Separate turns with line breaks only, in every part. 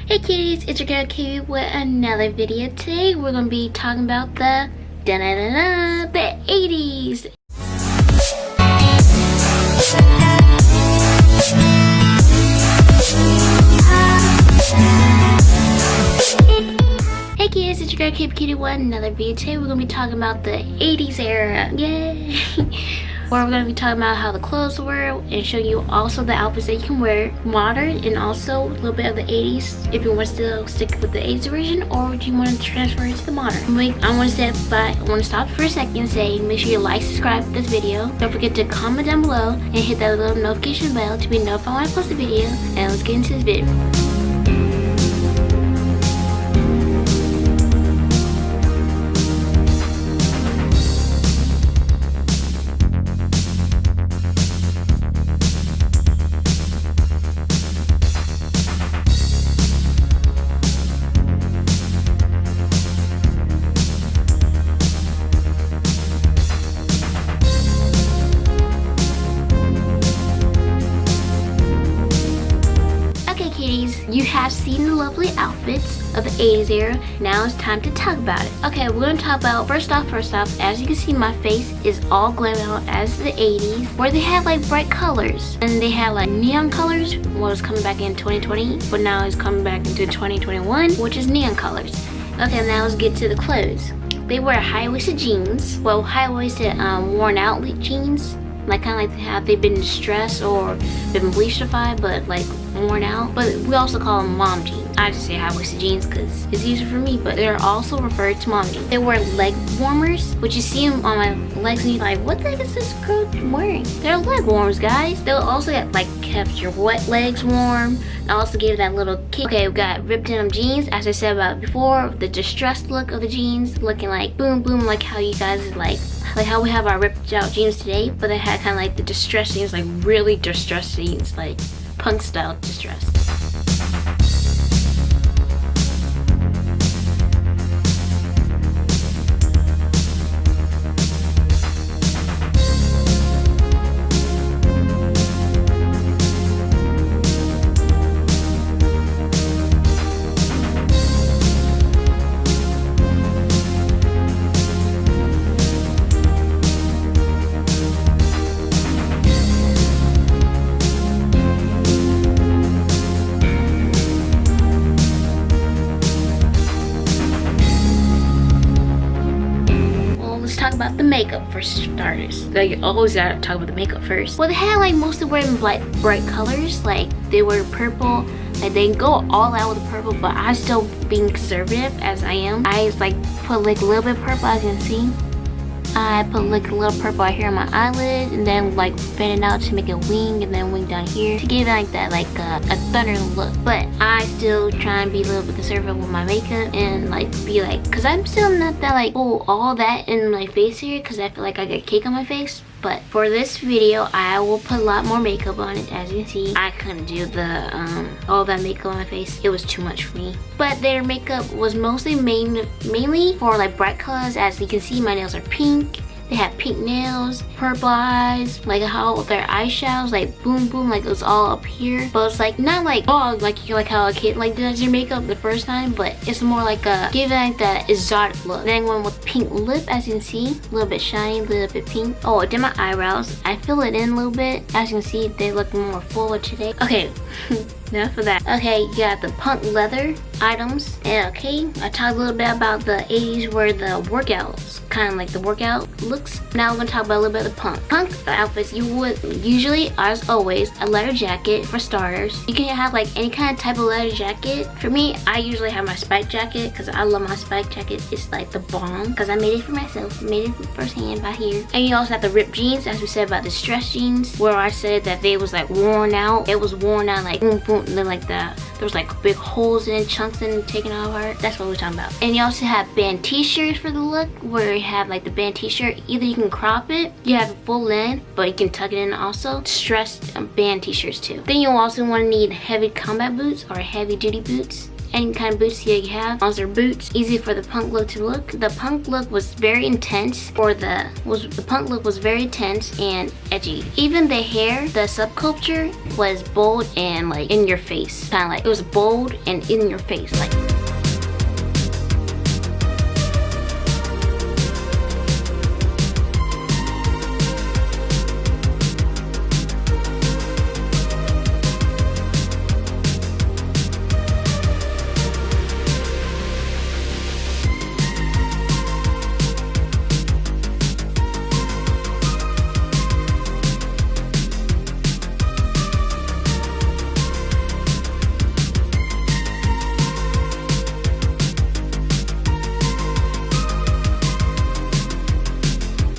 Hey cuties, it's your girl Cutie with another video. Today we're going to be talking about the the 80s. Hey kids, it's your girl Cutie with another video. Today we're going to be talking about the 80s era. Yay! Where we're going to be talking about how the clothes were and show you also the outfits that you can wear modern and also a little bit of the 80s if you want to still stick with the 80s version or do you want to transfer it to the modern. I want to stop for a second and say make sure you like, subscribe to this video. Don't forget to comment down below and hit that little notification bell to be notified when I post a video. And let's get into this video. You have seen the lovely outfits of the 80s era. Now it's time to talk about it. Okay, we're gonna talk about first off, as you can see, my face is all glammed out as the 80s, where they had like bright colors and they had like neon colors. Well, it's coming back in 2020, but now it's coming back into 2021, which is neon colors. Okay, now let's get to the clothes. They wear high-waisted jeans, well, high-waisted worn out jeans, like kind of like how they've been distressed or been bleachified, but like worn out. But we also call them mom jeans. I just say high-waisted jeans because it's easier for me, but they're also referred to mom jeans. They wear leg warmers, which you see them on my legs and you're like, what the heck is this girl wearing? They're leg warmers, guys. They'll also get like kept your wet legs warm and also give that little kick. Okay, we got ripped denim jeans, as I said about before, the distressed look of the jeans, looking like boom boom, like how you guys like how we have our ripped out jeans today, but they had kind of like the distressed jeans, like really distressed jeans, like punk style distressed. Talk about the makeup for starters. Like, you always gotta talk about the makeup first. Well, they had like mostly wearing like bright colors, like they were purple, like they go all out with the purple, but I still being conservative as I am. I like put like a little bit of purple, as you can see. I put like a little purple right here on my eyelid and then like fan it out to make a wing and then wing down here to give it like that, like a thunder look. But I still try and be a little bit conservative with my makeup and like be like, cause I'm still not that like all that in my face here, cause I feel like I got cake on my face. But for this video, I will put a lot more makeup on it. As you can see, I couldn't do the all that makeup on my face. It was too much for me. But their makeup was mostly mainly for like bright colors. As you can see, my nails are pink. They have pink nails, purple eyes, like how their eyeshadows, like boom boom, like it was all up here. But it's like not like like how a kid like does your makeup the first time, but it's more like a give it like that exotic look. Then one with pink lip, as you can see, a little bit shiny, a little bit pink. Oh, I did my eyebrows. I fill it in a little bit. As you can see, they look more fuller today. Okay. Enough of that. Okay, you got the punk leather items. And okay, I talked a little bit about the 80s where the workouts, kind of like the workout looks. Now we're gonna talk about a little bit of the punk. Punk outfits, you would usually, as always, a leather jacket for starters. You can have like any kind of type of leather jacket. For me, I usually have my spike jacket because I love my spike jacket. It's like the bomb because I made it for myself. Made it firsthand by here. And you also have the ripped jeans, as we said about the stretch jeans, where I said that they was like worn out. It was worn out like boom boom. And then like that, there was like big holes in it, chunks in it, taken out apart. That's what we're talking about. And you also have band t-shirts for the look, where you have like the band t-shirt. Either you can crop it, you have it full length, but you can tuck it in also. Stressed band t-shirts too. Then you'll also want to need heavy combat boots or heavy duty boots. any kind of boots you have. Also boots, easy for the punk look to look. The punk look was very intense, the punk look was very intense and edgy. Even the hair, the subculture was bold and like in your face. Kind of like it was bold and in your face, like.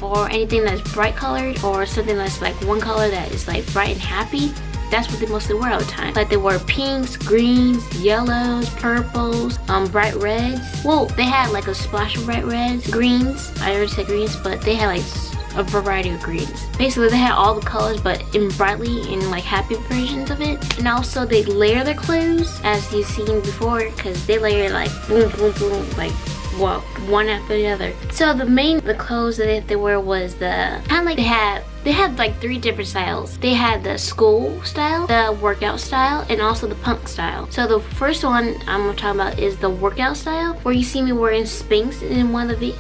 Or anything that's bright colored, or something that's like one color that is like bright and happy. That's what they mostly wear all the time. Like they wear pinks, greens, yellows, purples, bright reds. Well, they had like a splash of bright reds, greens. I already said greens, but they had like a variety of greens. Basically, they had all the colors, but in brightly in like happy versions of it. And also, they layer their clothes, as you've seen before, because they layer like boom, boom, boom, like. Well, one after the other. So the clothes that they wear was the kind of like they had like 3 different styles. They had the school style, the workout style, and also the punk style. So the first one I'm gonna talk about is the workout style, where you see me wearing Spanx in one of the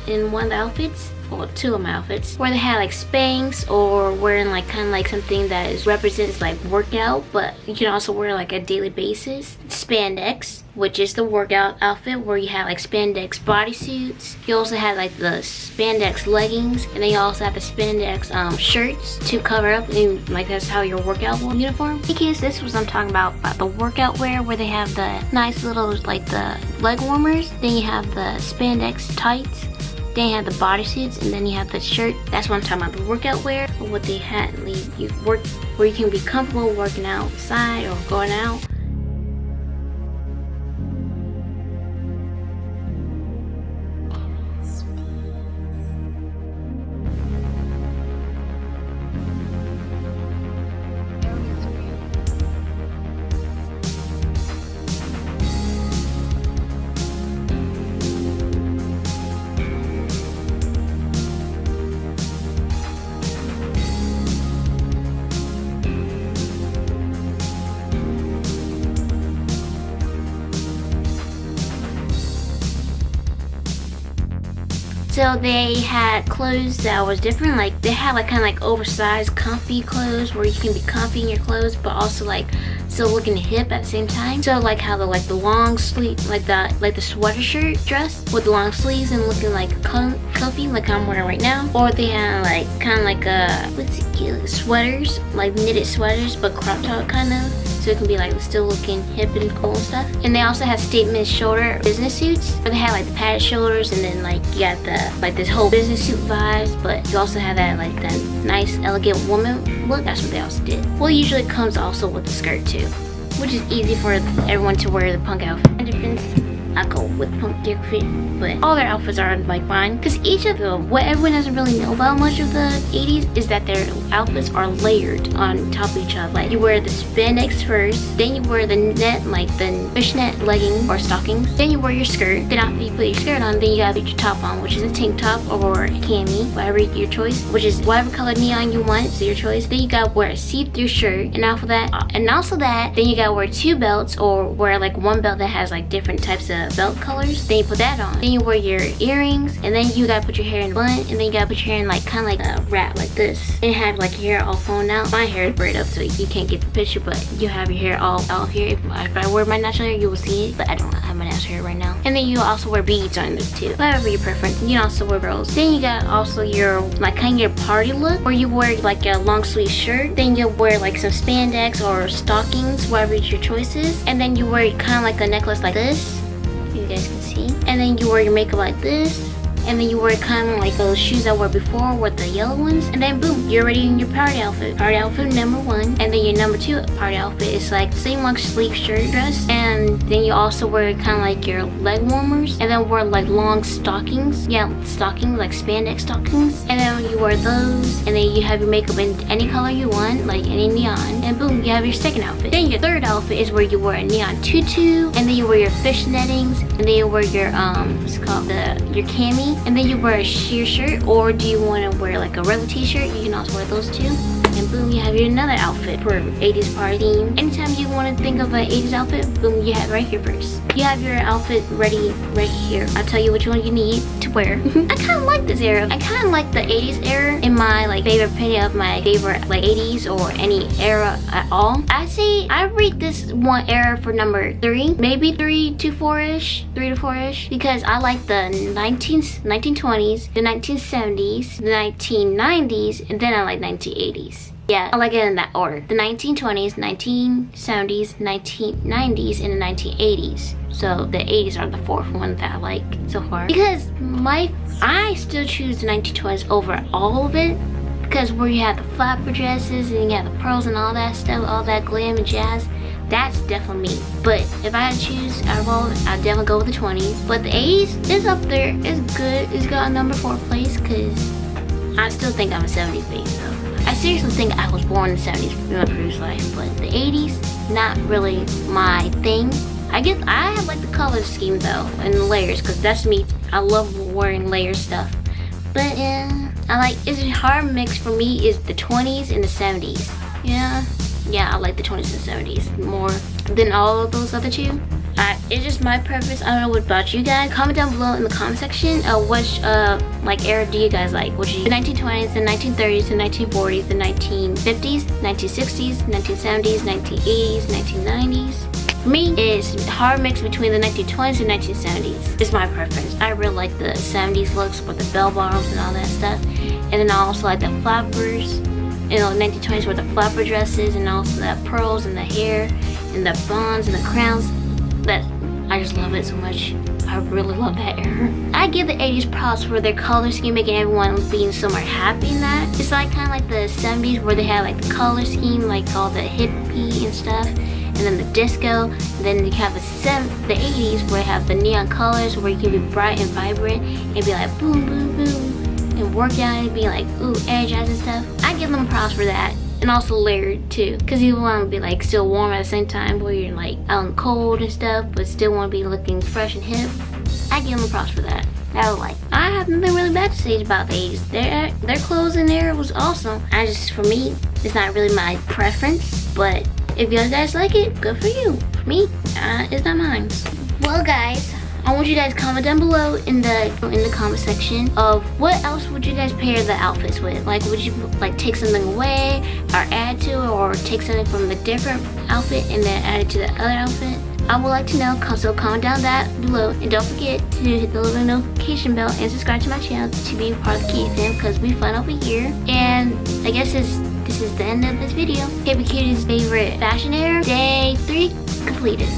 outfits. Well, 2 of my outfits, where they had like Spanx, or wearing like kind of like something that represents like workout, but you can also wear like a daily basis. Spandex, which is the workout outfit, where you have like spandex bodysuits. You also have like the spandex leggings, and then you also have the spandex shirts to cover up, and like that's how your workout uniform. In case this was I'm talking about the workout wear, where they have the nice little like the leg warmers. Then you have the spandex tights. Then you have the bodysuits, and then you have the shirt. That's what I'm talking about, the workout wear. What they had, where you can be comfortable working outside or going out. So they had clothes that was different. Like they had like kind of like oversized, comfy clothes where you can be comfy in your clothes, but also like still looking hip at the same time. So like how the long sleeve, like the sweater shirt dress with the long sleeves and looking like comfy, like I'm wearing right now. Or they had like kind of like sweaters, like knitted sweaters, but crop top kind of. So it can be like still looking hip and cool and stuff. And they also had statement shoulder business suits, where they had like the padded shoulders, and then like you got the like this whole business suit vibes, but you also have that like that nice elegant woman look. That's what they also did. Well, usually it comes also with the skirt too, which is easy for everyone to wear the punk outfit. It depends. I go with punk outfit, but all their outfits are like mine, because each of them, what everyone doesn't really know about much of the 80s is that their outfits are layered on top of each other. Like you wear the spandex first, then you wear the net, like the fishnet legging or stockings, then you wear your skirt, then after you put your skirt on, then you gotta put your top on, which is a tank top or a cami, whatever your choice, which is whatever color neon you want, so your choice. Then you gotta wear a see-through shirt, and after that, then you gotta wear 2 belts, or wear like one belt that has like different types of belt colors. Then you put that on. Then you wear your earrings, and then you gotta put your hair in a bun, and then you gotta put your hair in like kind of like a wrap like this, and have like your hair all falling out. My hair is braided up, so you can't get the picture, but you have your hair all out here. If I wear my natural hair, you will see it, but I don't have my natural hair right now. And then you also wear beads on this too, whatever your preference. You can also wear pearls. Then you got also your like kind of your party look, where you wear like a long sleeve shirt. Then you wear like some spandex or stockings, whatever your choice is. And then you wear kind of like a necklace like this, you guys can see. And then you wear your makeup like this, and then you wear kind of like those shoes I wore before with the yellow ones, and then boom, you're ready in your party outfit. Party outfit number 1, and then your number 2 party outfit is like the same like sleeve shirt dress, and then you also wear kind of like your leg warmers, and then wear like long stockings. Yeah, stockings, like spandex stockings, and then you wear those, and then you have your makeup in any color you want, like any neon, and boom, you have your second outfit. Then your third outfit is where you wear a neon tutu, and then you wear your fishnetings, and then you wear your what's it called, your cami, and then you wear a sheer shirt, or do you want to wear like a regular t-shirt? You can also wear those too. And boom, you have your another outfit for 80s party theme. Anytime you want to think of an 80s outfit, boom, you have it right here first. You have your outfit ready right here. I'll tell you which one you need to wear. I kind of like this era. I kind of like the 80s era in my like favorite opinion of my favorite like 80s or any era at all. I say I rate this one era for number 3, maybe 3 to 4-ish, because I like the 1920s, the 1970s, the 1990s, and then I like 1980s. Yeah, I like it in that order. The 1920s, 1970s, 1990s, and the 1980s. So the 80s are the 4th one that I like so far. Because I still choose the 1920s over all of it. Because where you have the flapper dresses and you have the pearls and all that stuff, all that glam and jazz, that's definitely me. But if I had to choose out of all, I'd definitely go with the 20s. But the 80s is up there. It's good. It's got a number 4 place because I still think I'm a 70s baby though. I seriously think I was born in the 70s in my previous life, but the 80s, not really my thing. I guess I have like the color scheme though, and the layers, because that's me. I love wearing layer stuff. But yeah, it's a hard mix for me is the 20s and the 70s. Yeah, I like the 20s and 70s more than all of those other two. It's just my preference. I don't know what about you guys. Comment down below in the comment section which like era do you guys like? Which the 1920s, the 1930s, the 1940s, the 1950s, 1960s, 1970s, 1980s, 1990s. For me, it's a hard mix between the 1920s and 1970s. It's my preference. I really like the 70s looks with the bell bottoms and all that stuff. And then I also like the flappers. You know, 1920s with the flapper dresses and also the pearls and the hair and the bonds and the crowns. But I just love it so much. I really love that era. I give the 80s props for their color scheme, making everyone being so much happy in that. It's like kind of like the 70s where they had like the color scheme, like all the hippie and stuff, and then the disco. And then you have the 80s where you have the neon colors where you can be bright and vibrant and be like boom, boom, boom, and work out and be like ooh, energized and stuff. I give them props for that. And also layered too, because you want to be like still warm at the same time where you're like out in the cold and stuff, but still want to be looking fresh and hip. I give them props for that. I would like. I have nothing really bad to say about the 80s. Their clothes in there was awesome. For me, it's not really my preference, but if you guys like it, good for you. For me, it's not mine. Well, guys, I want you guys to comment down below in the comment section of what else would you guys pair the outfits with. Like, would you like take something away or add to it, or take something from the different outfit and then add it to the other outfit? I would like to know, so comment down that below, and don't forget to hit the little notification bell and subscribe to my channel to be part of the Cutie fam, because we fun over here. And I guess this is the end of this video. Cuties favorite fashion era, day 3 completed.